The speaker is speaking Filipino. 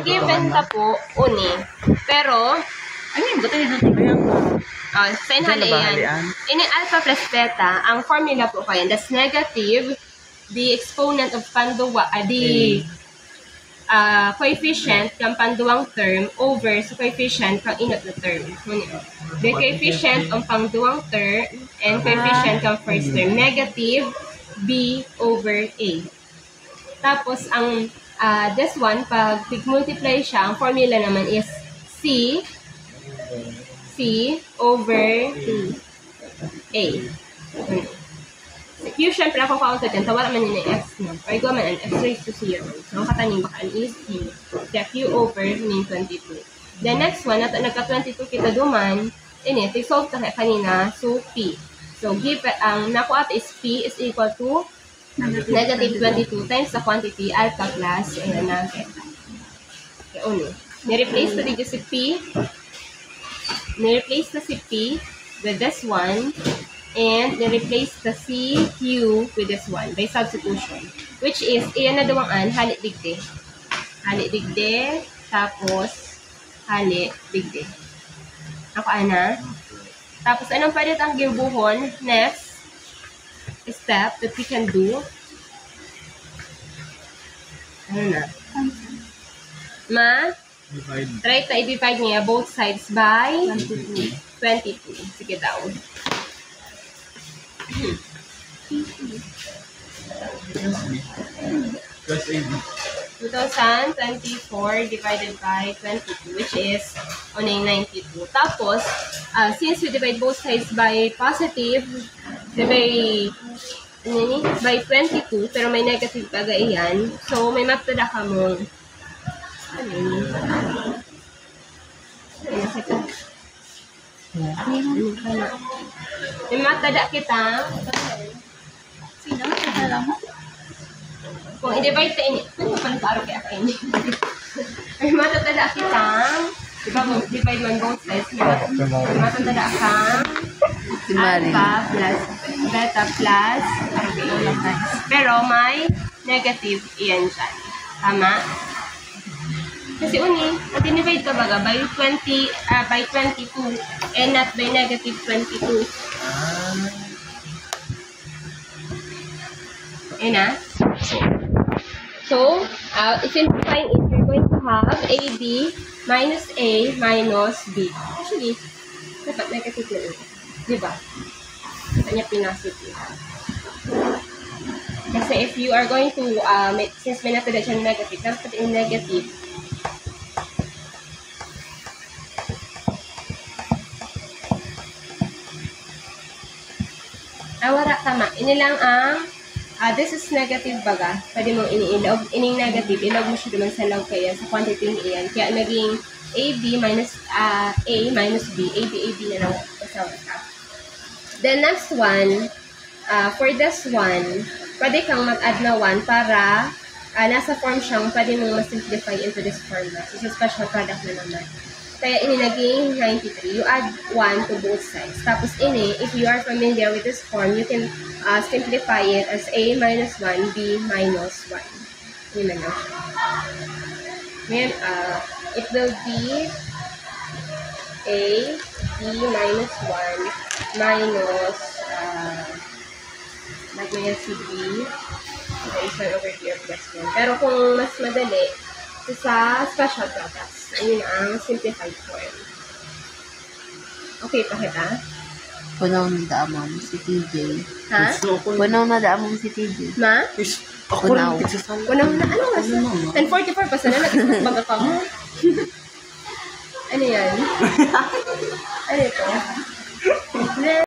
given ta po, uni. Pero, Ano yung buto nito? Kaya sa inhali yan. Ini alpha plus beta, ang formula po kayo, that's negative, the exponent of panduwa, the coefficient ng panduwang term over sa coefficient ng inot na term. The coefficient ng pangduwang term and coefficient ng first term, negative b over a. Tapos, ang this one, pag multiply siya, ang formula naman is c over a. Q, syempre, ako kaunta dyan. Tawala man yun yung x na. Or ikaw man, x raised to 0. So, ang kataning baka is q. Kaya q over mean 22. The next one, nagka-22 kita duman, solve ta kanina, so p. So, give, ang nakuha is p is equal to negative 22 times the quantity alpha plus, ayan na, beta. Okay, uno. Ni-replace na dito si p. Ni-replace na si p with this one. And ni-replace the c, q with this one by substitution. Which is, iyan na duwaan, halit digde. Halit digde, tapos halit digde. Ako ana. Tapos, anong pwede ang gibuhon? Next step that we can do. Ano na? Try to i-divide niya both sides by 22. Sige daw. Plus 2024 divided by 22, which is only 92. Tapos, since we divide both sides by positive, by 22, pero may negative baga iyan. So, may maptada ka mo. May matada kita. Sino? Kaya mo? Kung i-divide ta ini, ano pa nagkaaro kaya ka ini? May matatada kita. Diba, divide man both sides. May matatada ka. Alpha plus beta plus. Pero may negative iyan dyan. Tama? Kasi uni, at divide ka baga by 22 and not by negative 22. Ayan na. So, simplifying it, you're going to have AB minus A minus B. Actually, dapat negative na ito. Diba? Kanya pinasip yun. Kasi if you are going to, since may natada siya negative, dapat in negative. Wala, tama. Ini lang ang this is negative baga. Pwede mong iniilog. Ining negative, ilog mo siya naman sa log kaya sa quantity niyan. Kaya naging AB minus A minus B. AB na lang. The next one, for this one, pwede kang mag-add na 1 para nasa form siyang pwede mong ma-simplify into this format. It's a special product na naman. Kaya ini naging 93. You add 1 to both sides. Tapos ini, if you are familiar with this form, you can simplify it as A minus 1, B minus 1. Yun na lang. Ngayon, it will be A, B minus 1 minus, nagmayan si B. Okay, so over here plus 1. Pero kung mas madali, sa special products, ayun ang simplified form. Okay, pakita. Punaw na daamam si TJ. Ha? Punaw na daamam si TJ. Ma? Punaw. Punaw na, ano mas? 10:44 pa sana, nag-isip baga ka mo. Ano yan? Ano ito?